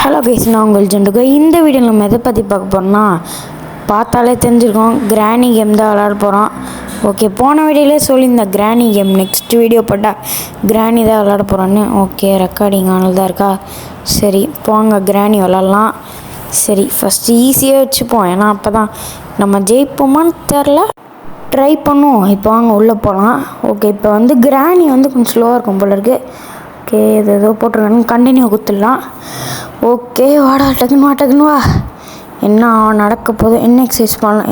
Hello guys, நான் உங்கள் ஜெண்டுக்கு. இந்த வீடியோவில் நம்ம எதை பற்றி பார்க்க போகிறோம்னா, பார்த்தாலே தெரிஞ்சிருக்கோம், கிராணி கேம் தான் விளாட போகிறோம். ஓகே, போன வீடியோவிலே சொல்லியிருந்தேன் கிராணி கேம் நெக்ஸ்ட் வீடியோ போட்டால் கிராணி தான் விளாட போகிறோன்னு. ஓகே, ரெக்கார்டிங் ஆனது தான் இருக்கா? சரி, போங்க கிராணி விளாட்லாம். சரி, ஃபஸ்ட்டு ஈஸியாக வச்சுப்போம், ஏன்னா அப்போ தான் நம்ம ஜெயிப்போமான்னு தெரில. ட்ரை பண்ணுவோம். இப்போ வாங்க உள்ளே போகலாம். ஓகே, இப்போ கிராணி கொஞ்சம் ஸ்லோவாக இருக்கும் போல இருக்குது. ஓகே, இது ஏதோ போட்டிருக்காங்க, கண்டினியூ கொடுத்துடலாம். ஓகே, வாடா டக்குன்னு வா. என்ன நடக்க போதும், என்ன எக்ஸசைஸ் பண்ணலாம்.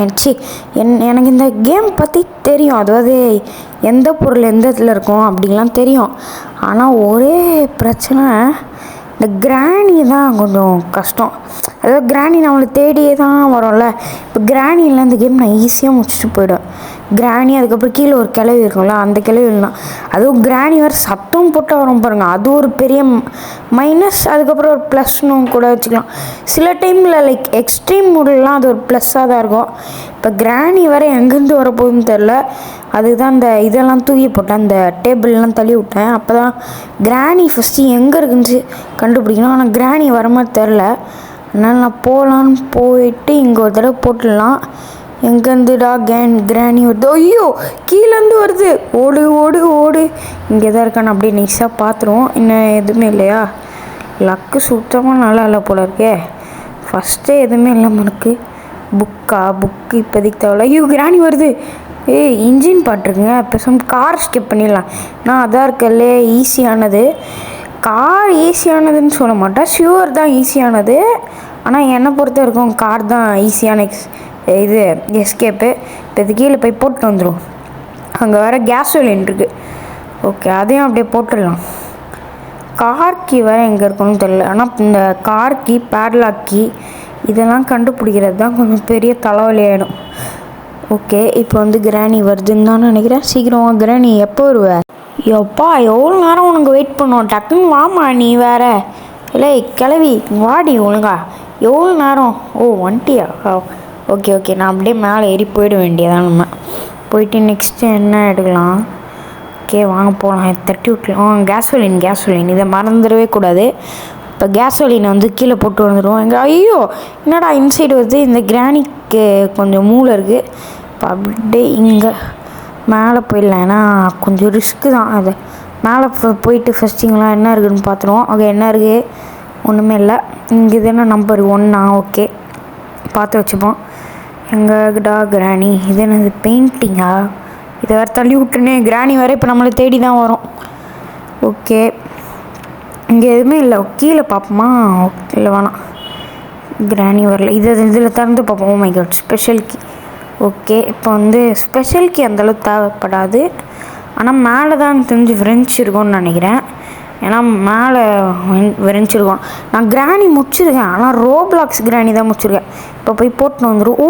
எனக்கு இந்த கேம் பற்றி தெரியும், அதாவது எந்த பொருள் எந்த இடத்துல இருக்கும் அப்படின்லாம் தெரியும். ஆனால் ஒரே பிரச்சனை, இந்த கிராணி தான் கொஞ்சம் கஷ்டம். அதாவது கிராணி நம்மளை தேடியே தான் வரும்ல. இப்போ கிராணியில் இந்த கேம் நான் ஈஸியாக முடிச்சுட்டு போயிடுவேன். கிராணி, அதுக்கப்புறம் கீழே ஒரு கிளவி இருக்கும்ல, அந்த கிளவி இல்லைனா அதுவும் கிராணி வேறு சத்தம் போட்டு வரும் பாருங்கள், அது ஒரு பெரிய மைனஸ். அதுக்கப்புறம் ஒரு ப்ளஸ்னு கூட வச்சுக்கலாம். சில டைமில் லைக் எக்ஸ்ட்ரீம் மூடலாம் அது ஒரு ப்ளஸ்ஸாக தான் இருக்கும். இப்போ கிராணி வேறு எங்கேருந்து வரப்போகுதுன்னு தெரில. அதுதான் அந்த இதெல்லாம் தூக்கி போட்டேன், அந்த டேபிள்லாம் தள்ளி விட்டேன். அப்போ தான் கிராணி ஃபஸ்ட்டு எங்கே இருக்குன்னு கண்டுபிடிக்கணும். ஆனால் கிராணி வர மாதிரி தெரில. அதனால் நான் போகலான்னு போயிட்டு இங்கே ஒரு தடவை போட்டுடலாம். எங்கேருந்துடா கிராணி வருது? ஐயோ, கீழேருந்து வருது. ஓடு ஓடு ஓடு. இங்கே தான் இருக்கான்னு அப்படியே நைஸாக பார்த்துருவோம். இன்னும் எதுவுமே இல்லையா? லக்கு சுத்தமாக நல்லா இல்லை போல இருக்கே. ஃபஸ்ட்டே எதுவுமே இல்லாமல் இருக்குது. புக்கு இப்போதைக்கு தேவையில்ல. ஐயோ, கிராணி வருது. இன்ஜின் பாட்டுருக்குங்க. பேசாமல் கார் ஸ்கிப் பண்ணிடலாம். நான் அதான் இருக்கல்லே ஈஸியானது. கார் ஈஸியானதுன்னு சொல்ல மாட்டேன், ஷுவர் தான் ஈஸியானது. ஆனால் என்னை பொறுத்த வரைக்கும் கார் தான் ஈஸியான இது எஸ்கேப்பு. இப்போ இது கீழே போய் போட்டு வந்துடும். அங்கே வேறு கேசோலின் இருக்குது. ஓகே, அதையும் அப்படியே போட்டுடலாம். கார் கீ வேறு எங்கே இருக்கணும்னு தெரியல. ஆனால் இந்த கார் கீ, பேட்லாக் கீ இதெல்லாம் கண்டுபிடிக்கிறது தான் கொஞ்சம் பெரிய தலைவலி ஆகிடும். ஓகே, இப்போ கிராணி வருதுன்னு தான் நினைக்கிறேன். சீக்கிரமாக கிராணி எப்போ வருவ? எப்பா, எவ்வளோ நேரம் உனக்கு வெயிட் பண்ணுவோம்? டக்குன்னு வாமா நீ வேற. இல்லை கிளவி, வாடி ஒழுங்கா. எவ்வளோ நேரம்? வந்துட்டியா? ஓகே, நான் அப்படியே மேலே ஏறி போயிட வேண்டியதான். நம்ம போயிட்டு நெக்ஸ்ட்டு என்ன எடுக்கலாம்? ஓகே, வாங்க போகலாம். தட்டி விட்டுலாம். கேசோலின் இதை மறந்துடவே கூடாது. இப்போ கேசோலினை கீழே போட்டு வந்துடுவோம். எங்கே? ஐயோ, என்னடா இன்சைடு வருது. இந்த கிராணிக்கு கொஞ்சம் மூளை இருக்குது. இப்போ அப்படியே இங்கே மேலே போயிடலாம். ஏன்னா கொஞ்சம் ரிஸ்க்கு தான் அது. மேலே போயிட்டு ஃபஸ்ட்டிங்கெலாம் என்ன இருக்குதுன்னு பார்த்துருவோம். ஓகே, என்ன இருக்குது? ஒன்றுமே இல்லை. இங்கே இது என்ன நம்பர் 1? ஓகே, பார்த்து வச்சுப்போம். எங்கடா கிராணி? இது என்னது, பெயிண்டிங்கா? இதை வேறு தள்ளி விட்டுனே. கிராணி வேறு இப்போ நம்மளை தேடி தான் வரும். ஓகே, இங்கே எதுவுமே இல்லை. கீழே பார்ப்போமா? இல்லை, வேணாம். கிராணி வரல. இதில் திறந்து பார்ப்போம். Oh my god, special key. Okay, இப்போ ஸ்பெஷல் கீ அந்தளவுக்கு தேவைப்படாது. ஆனால் மேலே தான் தெரிஞ்சு ஃப்ரெஞ்ச் இருக்கும்னு நினைக்கிறேன். ஏன்னா மேலே ஃப்ரெஞ்ச் இருக்கும். நான் கிராணி முடிச்சிருக்கேன், ஆனால் ரோப்ளாக்ஸ் கிராணி தான் முடிச்சிருக்கேன். இப்போ போய் போட்டு வந்துடும்.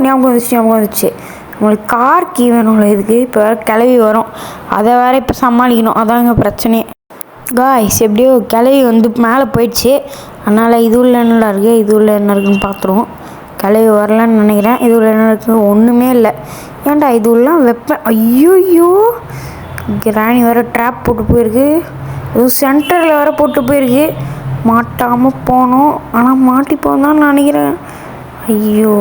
ஞாபகம் வந்துச்சு. நம்மளுக்கு கார் கீ வேணும்ல இதுக்கு. இப்போ வேறு கிளவி வரும், அதை வேறு இப்போ சமாளிக்கணும். அதான் எங்கள் பிரச்சனையே. காய்ஸ், எப்படியோ கிளவி மேலே போயிடுச்சு. அதனால் இது உள்ள என்ன இருக்குது, இது உள்ள என்ன இருக்குதுன்னு பார்த்துருவோம். கிளவி வரலன்னு நினைக்கிறேன். இது உள்ள என்ன இருக்குது? ஒன்றுமே இல்லை. ஏன்டா இது உள்ள வைப்பேன்? ஐயோ, கிராணி வேறு ட்ராப் போட்டு போயிருக்கு. இதுவும் சென்டரில் வேறு போட்டு போயிருக்கு. மாட்டாமல் போனோம், ஆனால் மாட்டிப்போம் தான் நினைக்கிறேன். ஐயோ,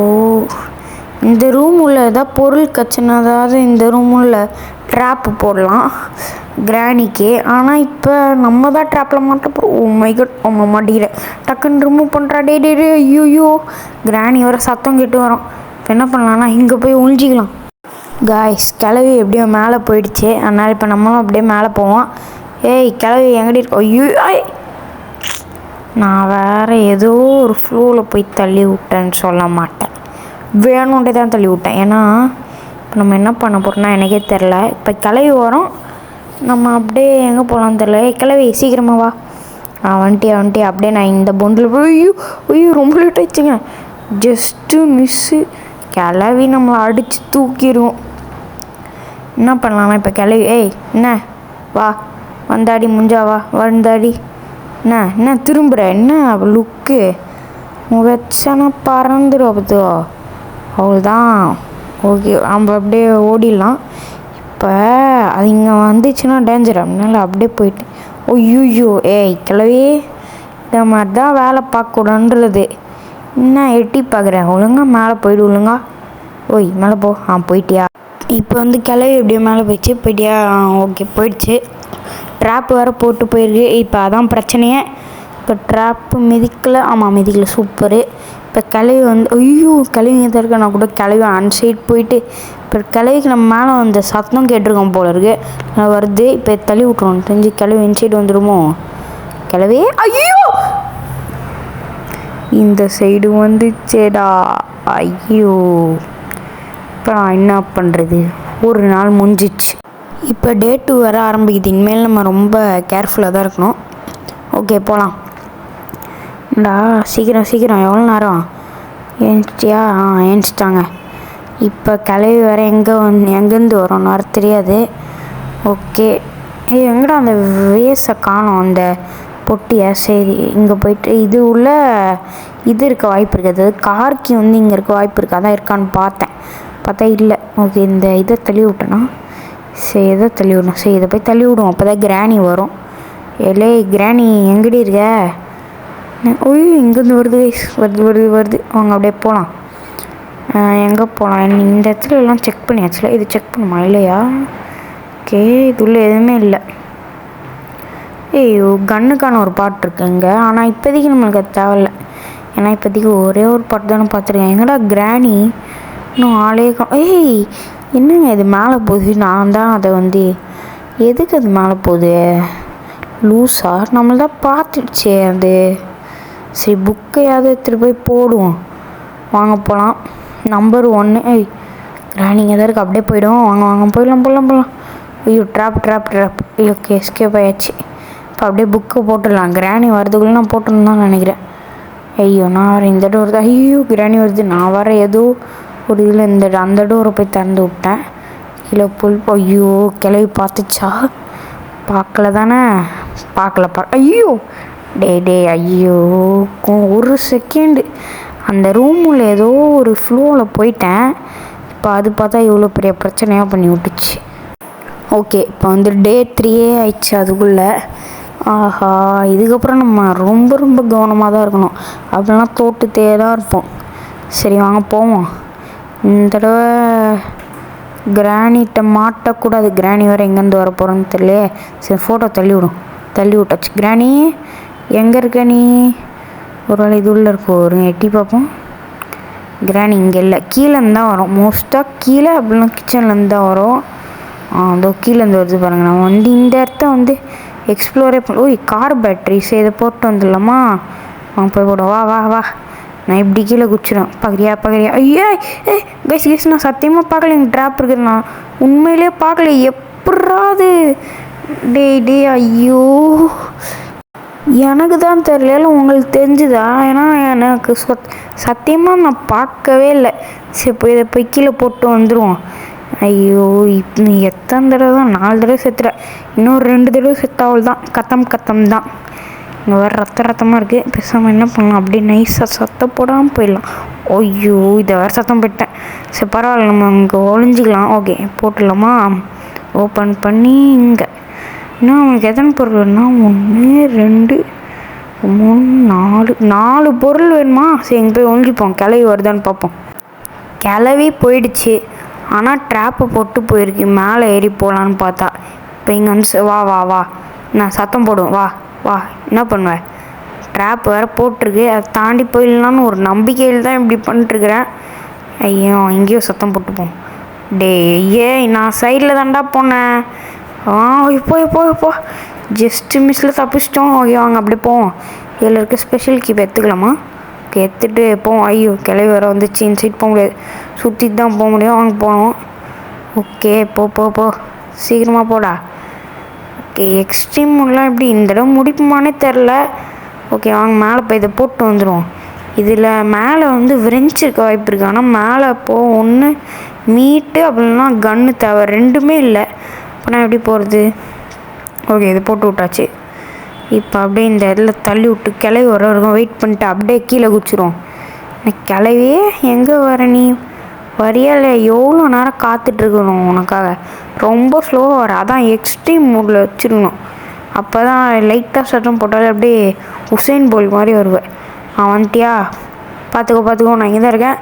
இந்த ரூம் உள்ள ஏதாவது பொருள் கச்சுன்னா, அதாவது இந்த ரூம் உள்ள ட்ராப்பு போடலாம் கிராணிக்கு. ஆனால் இப்போ நம்ம தான் ட்ராப்பில் மாட்டப்போம். ஓ மை காட், அவங்க மாட்டிக்கிறேன். டக்குன்னு ரிமூவ் பண்ணுறா. டே ஐயோ, கிராணி வர சத்தம் கேட்டு வரும். இப்போ என்ன பண்ணலாம்னா இங்கே போய் ஒழிஞ்சிக்கலாம். காய்ஸ், கிளவி எப்படியோ மேலே போயிடுச்சு. அதனால் இப்போ நம்மளும் அப்படியே மேலே போவோம். கிளவி எங்கடி இருக்கோம்? ஐயோ, நான் வேறு ஏதோ ஒரு ஃப்ளோவில் போய் தள்ளி விட்டேன்னு சொல்ல மாட்டேன், வேணுன்ட்டே தான் தள்ளி விட்டேன். ஏன்னா இப்போ நம்ம என்ன பண்ண போகிறோம்னா எனக்கே தெரில. இப்போ கிளவி வரும், நம்ம அப்படியே எங்கே போகலான்னு தெரில. கிளவி சீக்கிரமாக வா. வந்துட்டே அப்படியே நான் இந்த பொண்டில் போய் ஐயோ ரொம்ப லேட் ஆயிடுச்சுங்க. Just miss. கிளவி நம்மளை அடித்து தூக்கிடுவோம். என்ன பண்ணலாம்னா இப்போ கிளவி, என்ன வா, வந்தாடி முஞ்சாவா, வந்தாடி. என்ன திரும்புகிற? என்ன லுக்கு வச்சானா பறந்துடும். பார்த்து அவ்வளோதான். ஓகே, நம்ம அப்படியே ஓடிடலாம். இப்போ அது இங்கே வந்துச்சுன்னா டேஞ்சர். அதனால அப்படியே போயிட்டு ஐயோ கிளவி இந்த மாதிரி தான் வேலை பார்க்கக்கூடாதுன்றது. என்ன எட்டி பார்க்குறேன், ஒழுங்கா மேலே போய்டு ஒழுங்கா. ஓய் மேலே போ. போயிட்டியா? இப்போ வந்து கிளவி எப்படியோ மேலே போயிட்டியா? ஓகே போயிடுச்சு. ட்ராப்பு வேறு போட்டு போயிருக்கு. இப்போ அதான் பிரச்சனையே. இப்போ ட்ராப்பு மிதிக்கலை. மிதிக்கலை. சூப்பரு. இப்போ கிளவி வந்து ஐயோ கிளவிங்க தான் இருக்க. நான் கூட கிளவி அன்சைட் போயிட்டு இப்போ கிளவிக்கு நம்ம மேலே வந்து சத்தம் கேட்டிருக்கோம் போல இருக்கு. வருது. இப்போ தள்ளி விட்ருவோம். தெரிஞ்சு கிளவி இன்சைடு வந்துடுமோ? கிளவி ஐயோ இந்த சைடு வந்துச்சேடா. ஐயோ இப்போ நான் என்ன பண்ணுறது? ஒரு நாள் முடிஞ்சிச்சு. இப்போ டே 2 வர ஆரம்பிக்குது. இனிமேல் நம்ம ரொம்ப கேர்ஃபுல்லாக தான் இருக்கணும். ஓகே போகலாம். சீக்கிரம் எவ்வளோ நேரம் ஏஞ்சிட்டியா? ஏஞ்சிட்டாங்க. இப்போ கிளவி வேறு எங்கேருந்து வரோன்னு வர தெரியாது. ஓகே எங்கடா அந்த வேஸை காணோம், அந்த பொட்டியை. சரி இங்கே போயிட்டு இது உள்ள இது இருக்க வாய்ப்பு இருக்குது. அது கார்க்கி வந்து இங்கே இருக்க வாய்ப்பு இருக்குது. அதான் இருக்கான்னு பார்த்தா இல்லை. ஓகே இந்த இதை தள்ளி விட்டேன்னா சரி இதை தள்ளி விடணும். சரி இதை போய் தள்ளி விடுவோம். அப்போ தான் கிராணி வரும். ஏலே கிராணி எங்கடி இருக்க? ஓய்யோ இங்கேருந்து வருது. அவங்க அப்படியே போகலாம். எங்கே போகலாம்? இந்த இடத்துல எல்லாம் செக் பண்ணியாச்சுல. இது செக் பண்ணுமா இல்லையா? ஓகே இது உள்ள எதுவுமே இல்லை. கன்னுக்கான ஒரு பாட்டு இருக்குங்க. ஆனால் இப்போதைக்கு நம்மளுக்கு அது தேவையில்லை. ஏன்னா இப்போதைக்கு ஒரே ஒரு பாட்டு தானே பார்த்துருக்கேன். எங்கடா கிராணி இன்னும் ஆளே என்னங்க இது மேலே போகுது? நான் தான் அதை வந்து எதுக்கு அது மேலே போகுது? லூஸா நம்மள தான் பார்த்துடுச்சே அது. சரி புக்கையாவது எடுத்துகிட்டு போய் போடுவோம். வாங்க போகலாம். நம்பர் 1 கிராணிங்க தான் இருக்குது. அப்படியே போய்டும். வாங்க போயிடலாம். ஐயோ ட்ராப். ஓகே எஸ்கேப் ஆயாச்சு. இப்போ அப்படியே புக்கை போட்டுடலாம். கிராணி வரதுக்குள்ளே நான் போட்டுன்னு தான் நினைக்கிறேன். ஐயோ நான் வர இந்த டோர் தான். ஐயோ கிராணி வருது. நான் வர ஏதோ ஒரு இதில் அந்த டோரை போய் திறந்து விட்டேன். கீழே ஐயோ கிளவி பார்த்துச்சா? பார்க்கல தானே? பார்க்கல. ஐயோ டே ஐயோ ஒரு செகண்டு அந்த ரூமில் ஏதோ ஒரு ஃப்ளோவில் போயிட்டேன். இப்போ அது பார்த்தா இவ்வளோ பெரிய பிரச்சனையாக பண்ணி விட்டுச்சு. ஓகே இப்போ வந்து டே 3 ஆயிடுச்சு. அதுக்குள்ளே ஆஹா இதுக்கப்புறம் நம்ம ரொம்ப கவனமாக தான் இருக்கணும். அப்படிலாம் தோட்டுத்தே தான் இருப்போம். சரி வாங்க போவோம். இந்த தடவை கிராணிகிட்ட மாட்டக்கூடாது. கிராணி வேறு எங்கேருந்து வர போகிறோன்னு தெரியல. சரி ஃபோட்டோ தள்ளி விட்டாச்சு. கிராணி எங்கே இருக்க நீ? ஒரு வேளை இது உள்ளே இருக்கும். ஒரு எட்டி பார்ப்போம். கிராணி இங்கே இல்லை. கீழேருந்து தான் வரும். மோஸ்ட்டாக கீழே அப்படிலாம் கிச்சன்லேருந்து தான் வரும். அதோ கீழேருந்து வருது பாருங்கள். நம்ம வந்து இந்த இடத்த வந்து எக்ஸ்ப்ளோரே கார் பேட்ரிஸ் இதை போட்டு வந்துடலாமா? போய் போடும். வா நான் இப்படி கீழே குச்சிடும். பார்க்குறியா? ஐயா கைஸ் நான் சத்தியமாக பார்க்கல. எங்கள் ட்ராப் இருக்குது. நான் உண்மையிலே பார்க்கல. எப்படாது? டே ஐயோ எனக்கு தான் தெரியல. உங்களுக்கு தெரிஞ்சுதா? ஏன்னா எனக்கு சத்தியமாக நான் பார்க்கவே இல்லை. சரி இதை போய் கீழே போட்டு வந்துடுவோம். ஐயோ நீ எத்தனை தடவை தான்? 4 தடவை செத்துறேன். இன்னொரு 2 தடவை செத்தாவல் தான். கத்தம் தான். இங்கே வேறு ரத்தமாக இருக்குது. பேசாமல் என்ன பண்ணலாம்? அப்படியே நைஸாக சத்தம் போடாமல் போயிடலாம். ஐயோ இதை வேறு சத்தம் போயிட்டேன். சரி பரவாயில்ல நம்ம இங்கே ஒழிஞ்சிக்கலாம். ஓகே போட்டுடலாமா? ஓப்பன் பண்ணி இங்கே இன்னும் அவனுக்கு எத்தனை பொருள் வேணும்னா 1 2 3 4 பொருள் வேணுமா? சரி இங்கே போய் ஒழிஞ்சிப்போம். கிளவி வருதான்னு பார்ப்போம். கிளவி போயிடுச்சு. ஆனால் ட்ராப்பை போட்டு போயிருக்கு. மேலே ஏறி போகலான்னு பார்த்தா இப்போ இங்கே வந்து வா நான் சத்தம் போடுவேன். வா என்ன பண்ணுவேன்? ட்ராப் வேறு போட்டிருக்கு. அதை தாண்டி போயிடலான்னு ஒரு நம்பிக்கையில் தான் இப்படி பண்ணிட்டுருக்குறேன். ஐயோ இங்கேயோ சத்தம் போட்டுப்போம். நான் சைடில் தாண்டா போனேன். இப்போ ஜஸ்ட்டு மிஸ்ஸில் தப்பிச்சிட்டோம். ஓகே வாங்க அப்படியே போவோம். இதில் இருக்க ஸ்பெஷல் கீப் எடுத்துக்கலாமா? ஓகே எடுத்துகிட்டு போவோம். ஐயோ கிளவி வர வந்துச்சு. இன்சைட் போக முடியாது. சுற்றிட்டு தான் போக முடியும். வாங்க போனோம். ஓகே போ சீக்கிரமாக போடா. ஓகே எக்ஸ்ட்ரீம் மோட்லாம் எப்படி இந்த தடவை முடிப்புமானே தெரில. ஓகே வாங்க மேலே போய் இதை போட்டு வந்துடுவோம். இதில் மேலே வந்து விரெஞ்ச் இருக்க வாய்ப்பு இருக்குது. ஆனால் மேலே ஒன்று மீட்டு அப்படின்னா கன்று தேவை. 2மே இல்லை. இப்போ நான் எப்படி போகிறது? ஓகே இது போட்டு விட்டாச்சு. இப்போ அப்படியே இந்த இடத்துல தள்ளி விட்டு கிளவி வர வரைக்கும் வெயிட் பண்ணிட்டு அப்படியே கீழே குச்சிரும். கிளவியே எங்கே வர? நீ வரியால எவ்வளோ நேரம் காத்துட்ருக்கணும் உனக்காக. ரொம்ப ஸ்லோவாக வர. அதான் எக்ஸ்ட்ரீம் மோடில் வச்சுருக்கணும். அப்போ தான் லைட்டாக சத்தம் போட்டாலே அப்படியே உசேன் போல் மாதிரி வருவேன். வந்துட்டியா? பார்த்துக்கோ நான் இங்கே தான் இருக்கேன்.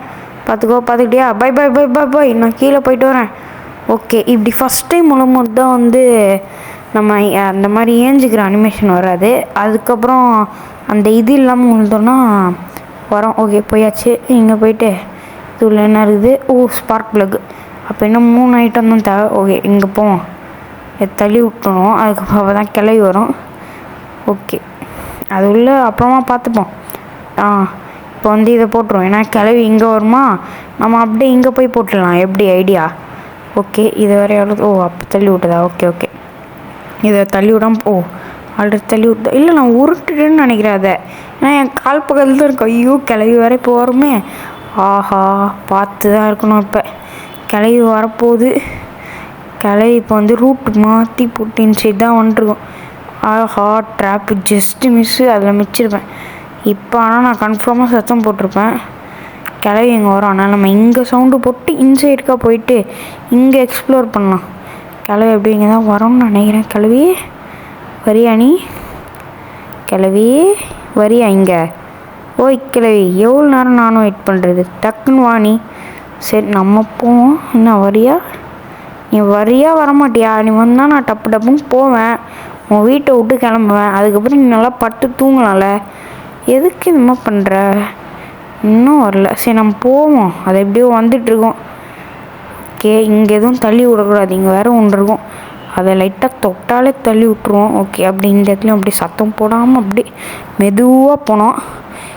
பார்த்துக்கிட்டியா? Bye bye bye bye bye நான் கீழே போயிட்டு வரேன். ஓகே, இப்படி ஃபஸ்ட் டைம் முழும்போது தான் வந்து நம்ம அந்த மாதிரி ஏஞ்சிக்கிற அனிமேஷன் வராது. அதுக்கப்புறம் அந்த இது இல்லாமல் விழுந்தோன்னா வரோம். ஓகே, போயாச்சு. இங்கே போயிட்டு இதுல என்ன இருக்குது? Spark plug. அப்போ இன்னும் 3 ஐட்டம் தான் தேவை. ஓகே, இங்கே போவோம். தள்ளி விட்டுணும். அதுக்கப்புறம் தான் கிளவி வரும். ஓகே, அது உள்ள அப்புறமா பார்த்துப்போம். இப்போ வந்து இதை போட்டுருவோம். ஏன்னா கிளவி இங்கே வருமா, நம்ம அப்படியே இங்கே போய் போட்டுடலாம். எப்படி ஐடியா? ஓகே, இது வரை எவ்வளோ? அப்போ தள்ளி விட்டதா? ஓகே, இதை தள்ளி விடாமல் ஆல்ரெடி தள்ளி விட்டா இல்லை, நான் உருட்டுட்டேன்னு நினைக்கிறேன் அதை. ஏன்னா என் கால் பக்கத்தில் தான் இருக்கும். ஐயோ, கிளவி வர இப்போ வருமே. ஆஹா, பார்த்து தான் இருக்கணும். இப்போ கிளவி வரப்போகுது. கிளவி இப்போ வந்து ரூட் மாற்றி போட்டின்னு சைடு தான் வந்துருக்கும். ஆஹா, ட்ராப்பு ஜஸ்ட்டு மிஸ்ஸு. அதில் மிச்சிருப்பேன். இப்போ ஆனால் நான் கன்ஃபார்மாக சத்தம் போட்டிருப்பேன். கிளவி இங்கே வரும். அதனால் நம்ம இங்கே சவுண்டு போட்டு இன்சைடுக்காக போயிட்டு இங்கே எக்ஸ்ப்ளோர் பண்ணலாம். கிளவி எப்படி இங்கே தான் வரும்னு நினைக்கிறேன். கிளவி வரியா? நீ கிளவி வரியா இங்கே? கிளவி, எவ்வளோ நேரம் நானும் வெயிட் பண்ணுறது? டக்குன்னு வா நீ. சரி, நம்ம போவோம். என்ன வரியா? நீ வரியா வரமாட்டியா? நீ வந்தால் நான் டப்புன்னு போவேன். உன் வீட்டை விட்டு கிளம்புவேன். அதுக்கப்புறம் நீ நல்லா பட்டு தூங்கலாம்ல. எதுக்கு இந்த மாதிரி பண்ணுற? இன்னும் வரல. சரி, நம்ம போவோம். அது எப்படியோ வந்துட்டுருக்கோம். ஓகே, இங்கே எதுவும் தள்ளி விடக்கூடாது. இங்கே வேறு ஒன்று இருக்கும். அதை லைட்டாக தொட்டாலே தள்ளி விட்ருவோம். ஓகே, அப்படி இந்த இடத்துலையும் அப்படி சத்தம் போடாமல் அப்படி மெதுவாக போனோம்.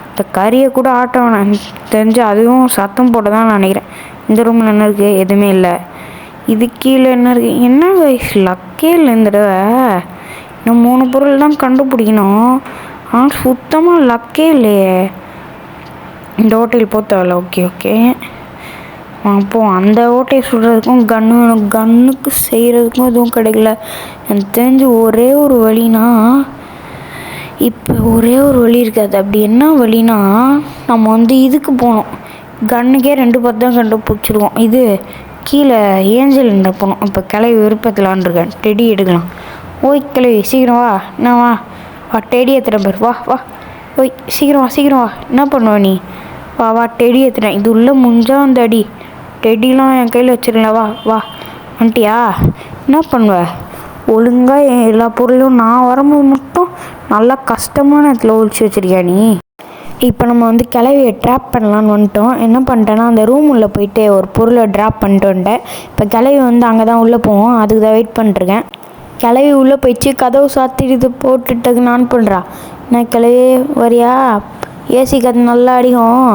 இந்த கறியை கூட ஆட்ட வேணாம் தெரிஞ்சு, அதுவும் சத்தம் போட தான் நினைக்கிறேன். இந்த ரூமில் என்ன இருக்குது? எதுவுமே இல்லை. இது கீழே என்ன இருக்குது? என்ன வயசு லக்கே இல்லை இந்த தடவை. இன்னும் 3 பொருள் தான் கண்டுபிடிக்கணும். ஆனால் சுத்தமாக லக்கே இல்லையே. இந்த ஹோட்டல் போத்தவல. ஓகே, அப்போ அந்த ஓட்டையை சுடுறதுக்கும் கன்னுக்கு செய்கிறதுக்கும் எதுவும் கிடைக்கல. எனக்கு தெரிஞ்சு ஒரே ஒரு வழினா, இப்போ ஒரே ஒரு வழி இருக்காது. அப்படி என்ன வழினா, நம்ம வந்து இதுக்கு போகணும். கன்னுக்கே 2 பத்து தான் கண்டுபிடிச்சிருவோம். இது கீழே ஏஞ்சல் என்ன போகணும். இப்போ கிளவி விருப்பத்தில் ஆண்டிருக்கேன். டெடி எடுக்கலாம். கிளவி சீக்கிரம் வா. என்ன வா டெடி ஏற்றுறேன் பேர். வா சீக்கிரம் வா. என்ன பண்ணுவ நீ? வா டெடி ஏற்றுறேன். இது உள்ள முடிஞ்சா அந்த அடி டெடிலாம் என் கையில் வச்சிடல. வா வந்துட்டியா? என்ன பண்ணுவ? ஒழுங்காக எல்லா பொருளும் நான் வரும்போது மட்டும் நல்லா கஷ்டமான இடத்துல ஒழிச்சு வச்சிருக்கியா நீ? இப்போ நம்ம வந்து கிளவியை ட்ராப் பண்ணலான்னு வந்துட்டோம். என்ன பண்ணிட்டேன்னா, அந்த ரூம் உள்ளே போயிட்டு ஒரு பொருளை ட்ராப் பண்ணிட்டு வந்துட்டேன். இப்போ கிளவி வந்து அங்கே தான் உள்ளே போவோம். அதுக்கு தான் வெயிட் பண்ணிட்டுருக்கேன். கிளவி உள்ளே போயிடுச்சு. கதவு சாத்திட்டு போட்டுட்டது நான் பண்ணுறா. நான் கிளவி வரியா? ஏசி கதை நல்லா அடிக்கும்.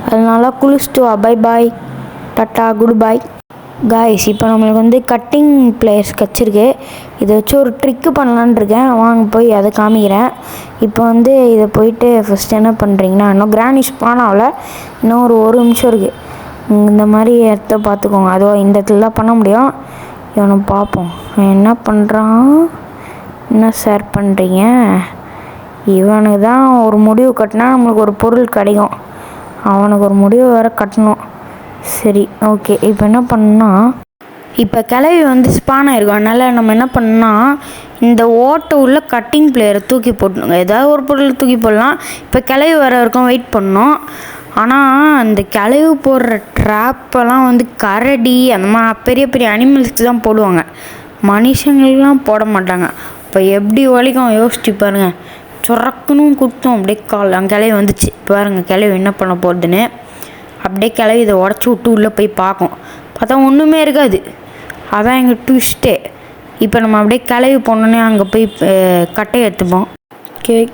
அது நல்லா குளிச்சுட்டு வா. பை பாய், டாட்டா, குட் பாய். காய்ஸ், இப்போ நம்மளுக்கு வந்து கட்டிங் பிளேயர்ஸ் கிடச்சிருக்கு. இதை வச்சு ஒரு ட்ரிக்கு பண்ணலான் இருக்கேன். வாங்க போய் அதை காமிக்கிறேன். இப்போ வந்து இதை போயிட்டு ஃபஸ்ட் என்ன பண்ணுறீங்கன்னா, இன்னும் கிராணி ஸ்பான் ஆகல. இன்னும் ஒரு நிமிஷம் இருக்குது. இந்த மாதிரி இடத்த பார்த்துக்கோங்க. அதுவும் இந்த இடத்துல தான் பண்ண முடியும். இவனை பார்ப்போம் என்ன பண்ணுறான். என்ன ஷேர் பண்ணுறீங்க? இவனுக்கு தான் ஒரு முடிவு கட்டினா நம்மளுக்கு ஒரு பொருள் கிடைக்கும். அவனுக்கு ஒரு முடிவு வேறு கட்டணும். சரி, ஓகே. இப்போ என்ன பண்ணணும்னா, இப்போ கிளவி வந்து ஸ்பான் ஆகிருக்கும். அதனால் நம்ம என்ன பண்ணணும்னா, இந்த ஓட்டை உள்ள கட்டிங் பிளேயரை தூக்கி போடணுங்க. ஏதாவது ஒரு பொருள் தூக்கி போடலாம். இப்போ கிளவி வர வரைக்கும் வெயிட் பண்ணணும். ஆனால் அந்த கிளவி போடுற ட்ராப்பெல்லாம் வந்து கரடி அந்த மாதிரி பெரிய பெரிய அனிமல்ஸ்க்கு தான் போடுவாங்க. மனுஷங்களுக்கெலாம் போட மாட்டாங்க. இப்போ எப்படி வலிக்கும் யோசிச்சு பாருங்கள். சுரக்கணும் குத்தும் அப்படியே கால். அங்கே கிளவி வந்துச்சு. இப்போ பாருங்கள் கிளவி என்ன பண்ண போகுதுன்னு. அப்படியே கிளவி இதை உடச்சி விட்டு உள்ளே போய் பார்க்கும். பார்த்தா ஒன்றுமே இருக்காது. அதான் எங்கள் ட்விஸ்ட்டே. இப்போ நம்ம அப்படியே கிளவி போனோன்னே அங்கே போய் கட்டையை எடுத்துப்போம்.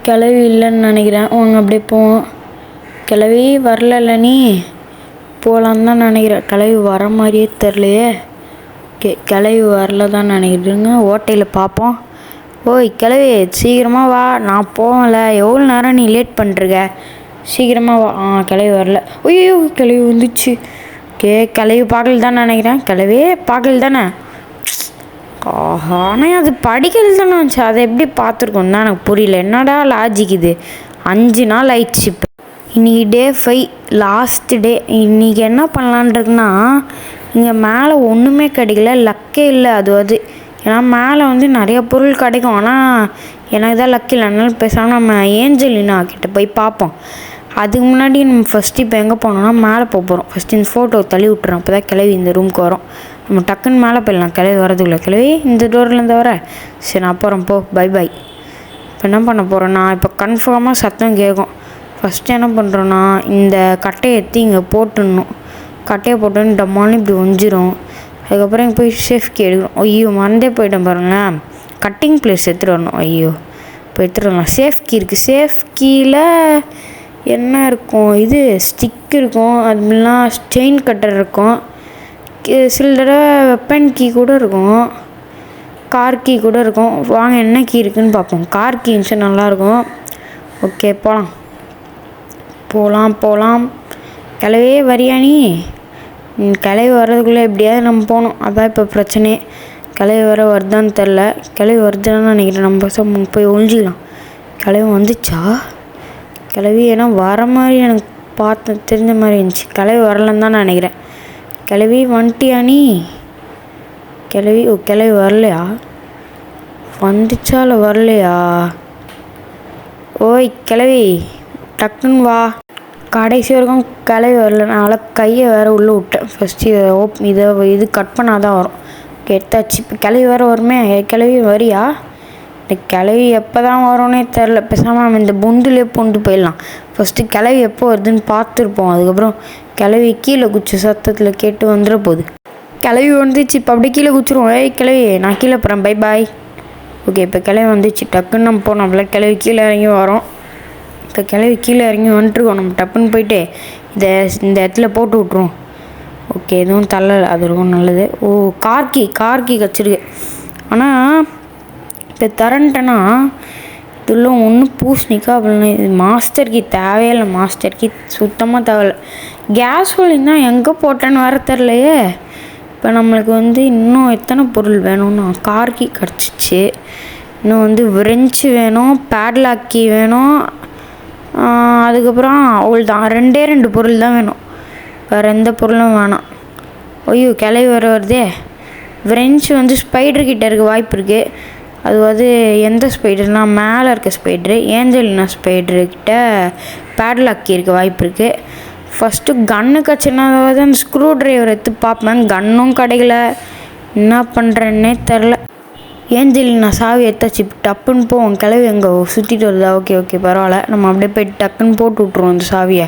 கிளவி இல்லைன்னு நினைக்கிறேன். அவங்க அப்படியே போவோம். கிளவி வரல நீ போகலான்னு தான் நினைக்கிறேன். கிளவி வர மாதிரியே தெரிலையே. கிளவி வரல தான் நினைக்கிறேங்க. ஓட்டையில் பார்ப்போம். கிளவி சீக்கிரமாக வா. நான் போகல. எவ்வளோ நேரம் நீ லேட் பண்ணிருக்க? சீக்கிரமாக வா. கிளவி வரல. ஐயோ, கிளவி வந்துச்சு. கிளவி பார்க்கல தான் நினைக்கிறேன். கிளவி பார்க்கல தானே? ஆனால் அது படிக்கல தானே வந்துச்சு. அதை எப்படி பார்த்துருக்கோம் தான் எனக்கு புரியல. என்னடா லாஜிக் இது? 5 நாள் ஆயிடுச்சு. இப்போ இன்றைக்கி டே 5 லாஸ்ட் டே. இன்றைக்கி என்ன பண்ணலான் இருக்குன்னா, இங்கே மேலே ஒன்றுமே கிடைக்கல. லக்கே இல்லை. அது ஏன்னா மேலே வந்து நிறைய பொருள் கிடைக்கும். ஆனால் எனக்கு தான் லக்கு இல்லை. அதனால பேசாமல் நம்ம ஏஞ்சலினா கிட்ட போய் பார்ப்போம். அதுக்கு முன்னாடி நம்ம ஃபஸ்ட்டு இப்போ எங்கே போனோம்னா மேலே போக போகிறோம். ஃபஸ்ட்டு இந்த ஃபோட்டோ தள்ளி விட்டுறோம். அப்போ தான் கிளவி இந்த ரூமுக்கு வரும். நம்ம டக்குன்னு மேலே போயிடலாம். கிளவி வரதுக்குள்ள கிளவி இந்த டோர்லேருந்து வர. சரி நான் போகிறேன், போ, பை பாய். இப்போ என்ன பண்ண போகிறேன்னா, இப்போ கன்ஃபார்மாக சத்தம் கேட்கும். ஃபஸ்ட்டு என்ன பண்ணுறோன்னா, இந்த கட்டையை எடுத்து இங்கே போட்டுடணும். கட்டையை போட்டோன்னு டம்மான்னு இப்படி ஒஞ்சிரும். அதுக்கப்புறம் இங்கே போய் சேஃப்கி எடுக்கணும். ஐயோ மறந்தே போயிட்டேன் பாருங்களேன். கட்டிங் ப்ளேஸ் எடுத்துகிட்டு வரணும். ஐயோ இப்போ எடுத்துகிட்டு வரலாம். சேஃப்கி இருக்குது. சேஃப்கியில் என்ன இருக்கும், இது ஸ்டிக் இருக்கும், அதுலாம் செயின் கட்டர் இருக்கும், சில தடவை வெப்பன் கீ கூட இருக்கும், கார் கீ கூட இருக்கும். வாங்க என்ன கீ இருக்குதுன்னு பார்ப்போம். கார் கீ இருந்துச்சு நல்லாயிருக்கும். ஓகே போகலாம். கிளவே வரியாணி, கிளவி வர்றதுக்குள்ளே எப்படியாவது நம்ம போகணும். அதான் இப்போ பிரச்சனையே. கிளவி வர வருதான்னு தெரில. கிளவி வருதுன்னு நினைக்கிறேன். நம்ம போய் ஒழிஞ்சிக்கலாம். கிளவி வந்துச்சா? கிளவி ஏன்னா வர மாதிரி எனக்கு தெரிஞ்ச மாதிரி இருந்துச்சு. கிளவி வரலன்னு தான் நான் நினைக்கிறேன். கிளவி வந்துட்டியா நீ? கிளவி வரலையா? வந்துச்சா இல்லை வரலையா? ஓய் கிளவி டக்குன்னு வா. கடைசி வரைக்கும் கிளவி வரல. நான் கையை வேறு உள்ளே விட்டேன். ஃபஸ்ட்டு இது கட் பண்ணால் தான் வரும். எடுத்தாச்சு. இப்போ கிளவி வேறு வருமே. கிளவி வரியா? இந்த கிளவி எப்போ தான் வரும்னே தெரில. பேசாமல் நம்ம இந்த பொந்துலேயே கொண்டு போயிடலாம். ஃபஸ்ட்டு கிளவி எப்போ வருதுன்னு பார்த்துருப்போம். அதுக்கப்புறம் கிளவி கீழே குச்சி சத்தத்தில் கேட்டு வந்துட போகுது. கிளவி வந்துச்சு. இப்போ அப்படியே கீழே குச்சிருவோம். கிளவி நான் கீழே போகிறேன், பை பாய். ஓகே இப்போ கிளவி வந்துச்சு. டக்குன்னு நம்ம போனோம். அப்படிலாம் கிளவி கீழே இறங்கி வரோம். இப்போ கிளவி கீழே இறங்கி வந்துட்டுருக்கோம். நம்ம டப்புன்னு போயிட்டு இந்த இடத்துல போட்டு விட்ருவோம். ஓகே எதுவும் தள்ளலை, அது ரொம்ப நல்லது. ஓ கார்கி கிடச்சிருக்கு. ஆனால் இப்போ தரன்ட்டேன்னா இதுள்ள ஒன்றும் பூசணிக்கா அப்படின்னா இது மாஸ்டர் கீ தேவையில்லை. மாஸ்டர் கீ சுத்தமாக தேவையில்லை. கேஸ் ஹோல்டிங் தான் எங்கே போட்டேன்னு வேறு தெரிலையே. இப்போ நம்மளுக்கு இன்னும் எத்தனை பொருள் வேணும்னா, கார் கீ கிடச்சிச்சு. இன்னும் விரெஞ்சு வேணும், பேட்லாக் கீ வேணும். அதுக்கப்புறம் அவள் தான் 2 பொருள் தான் வேணும். வேறு எந்த பொருளும் வேணாம். ஐயோ கிளவி வருதே. விரெஞ்சு ஸ்பைடர்கிட்ட இருக்க வாய்ப்பு இருக்குது. அது எந்த ஸ்பைடர்னால் மேலே இருக்க ஸ்பைட்ரு, ஏஞ்சலினா ஸ்பைடர்கிட்ட பேட்லாக் கீ இருக்க வாய்ப்பு இருக்குது. ஃபஸ்ட்டு கன்று கச்சினாவது அந்த ஸ்க்ரூ ட்ரைவர் எடுத்து பார்ப்பேன். கன்னும் கிடைக்கல. என்ன பண்ணுறேன்னே தெரில. ஏஞ்சலினா சாவி எடுத்தாச்சு. டப்புன்னு போவோம். கிளவி எங்கே சுற்றிட்டு வருதா? ஓகே பரவாயில்ல. நம்ம அப்படியே போய்ட்டு டக்குன்னு போட்டு விட்ருவோம் அந்த சாவியை.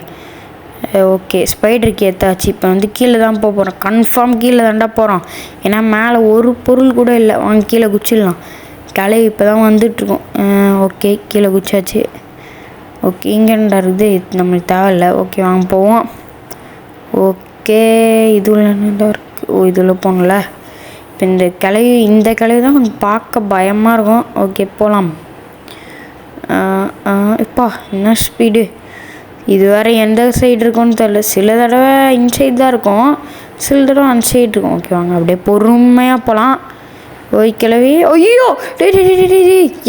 ஓகே ஸ்பைடருக்கு ஏற்றாச்சு. இப்போ கீழே தான் போகிறோம். கன்ஃபார்ம் கீழே தாண்டா போகிறோம். ஏன்னா மேலே ஒரு பொருள் கூட இல்லை. வாங்க கீழே குச்சிடலாம். கிளவி இப்போ தான் வந்துட்டுருக்கோம். ஓகே கீழே குச்சாச்சு. ஓகே இங்கேண்டா இருக்குது, நம்மளுக்கு தேவையில்லை. ஓகே வாங்க போவோம். ஓகே இதுல என்னடா இருக்குது? ஓ இதில் போகணும்ல. இப்போ இந்த கிளவி தான் கொஞ்சம் பார்க்க பயமாக இருக்கும். ஓகே போகலாம். இப்பா என்ன ஸ்பீடு! இது வேறு எந்த சைடு இருக்கும்னு தெரில. சில தடவை இன்சைட் தான் இருக்கும், சில தடவை அன்சைடு இருக்கும். ஓகே வாங்க அப்படியே பொறுமையாக போகலாம். ஓய் கிளவி. ஐயோ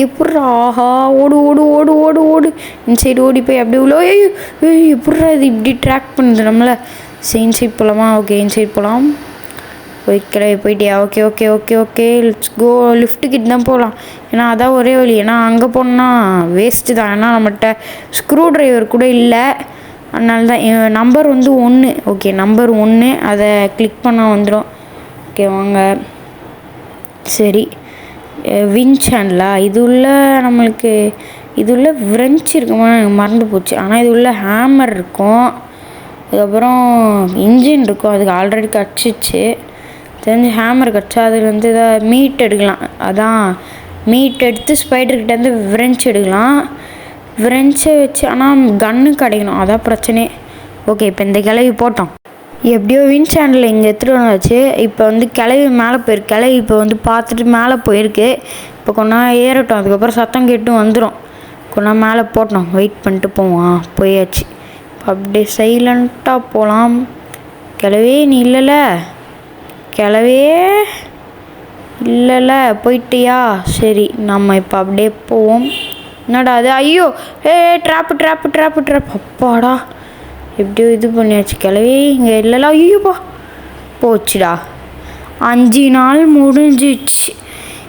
எப்பட்றா! ஆஹா ஓடு இன்சைடு ஓடி போய் அப்படியே உள்ள. ஐயோ எப்பட்றா இது இப்படி ட்ராக் பண்ணுது நம்மளை. இன்சைட் போகலாமா? ஓகே இன்சைட் போகலாம். ஓய் கிளவி போயிட்டியா? Okay let's go. லிஃப்ட்டுக்கிட்ட தான் போகலாம். ஏன்னா அதான் ஒரே வழி. ஏன்னா அங்கே போனால் வேஸ்ட்டு தான். ஏன்னா நம்மகிட்ட ஸ்க்ரூ ட்ரைவர் கூட இல்லை. அதனால தான் நம்பர் 1. ஓகே நம்பர் 1 அதை கிளிக் பண்ணால் வந்துடும். ஓகே வாங்க. சரி விஞ்ச் ஹேண்ட்லா இது உள்ள நம்மளுக்கு இது உள்ள விரெஞ்ச் இருக்குமா? எனக்கு மறந்து போச்சு. ஆனால் இது உள்ள ஹேமர் இருக்கும். அதுக்கப்புறம் இன்ஜின் இருக்கும். அதுக்கு ஆல்ரெடி கிடச்சிச்சு. தெரிஞ்சு ஹேமர் கிடச்சா அதில் ஏதாவது மீட் எடுக்கலாம். அதான் மீட் எடுத்து ஸ்பைடர்கிட்டேருந்து விரெஞ்ச் எடுக்கலாம். விரெஞ்சை வச்சு ஆனால் கன்று கிடைக்கணும். அதான் பிரச்சனை. ஓகே இப்போ இந்த கிளவி போட்டோம். எப்படியோ வின் சேனலில் இங்கே எடுத்துகிட்டு வந்தாச்சு. இப்போ கிளவி மேலே போயிருக்கு. கிளவி இப்போ பார்த்துட்டு மேலே போயிருக்கு. இப்போ கொஞ்ச நேரம் ஏறட்டும். அதுக்கப்புறம் சத்தம் கேட்டு வந்துடும். கொஞ்ச நேரம் மேலே போட்டோம். வெயிட் பண்ணிட்டு போவோம். போயாச்சு. இப்போ அப்படியே சைலண்ட்டாக போகலாம். கிளவி நீ இல்லைல்ல? கிளவியே இல்லைல்ல, போயிட்டியா? சரி நம்ம இப்போ அப்படியே போவோம். என்னடா அது? ஐயோ ட்ராப்பு. அப்பாடா எப்படியோ இது பண்ணியாச்சு. கிளவி இங்கே இல்லைல்ல. ஐயோப்பா போச்சுடா. 5 நாள் முடிஞ்சிச்சு.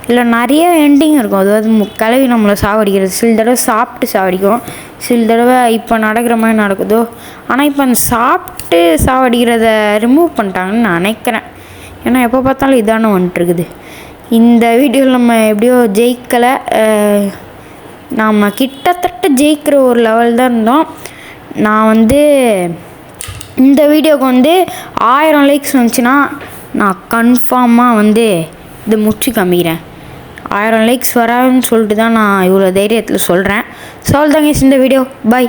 இல்லை நிறைய எண்டிங் இருக்கும். அதாவது கிளவி நம்மளை சாவடிக்கிறது, சில தடவை சாப்பிட்டு சாவடிக்கும், சில தடவை இப்போ நடக்கிற மாதிரி நடக்குதோ. ஆனால் இப்போ அந்த சாப்பிட்டு சாவடிக்கிறத ரிமூவ் பண்ணிட்டாங்கன்னு நான் நினைக்கிறேன். ஏன்னா எப்போ பார்த்தாலும் இதானே வந்துட்டுருக்குது. இந்த வீடியோவில் நம்ம எப்படியோ ஜெயிக்கலை, நாம் கிட்டத்தட்ட ஜெயிக்கிற ஒரு லெவல் தான் இருந்தோம். நான் இந்த வீடியோவுக்கு 1000 லைக்ஸ் வந்துச்சுன்னா நான் கன்ஃபார்மாக இதை முடிச்சு காமிக்கிறேன். 1000 லைக்ஸ் வராதுன்னு சொல்லிட்டு தான் நான் இவ்வளோ தைரியத்தில் சொல்கிறேன். ஸோ அவ்வளோதாங்க இந்த வீடியோ. பை.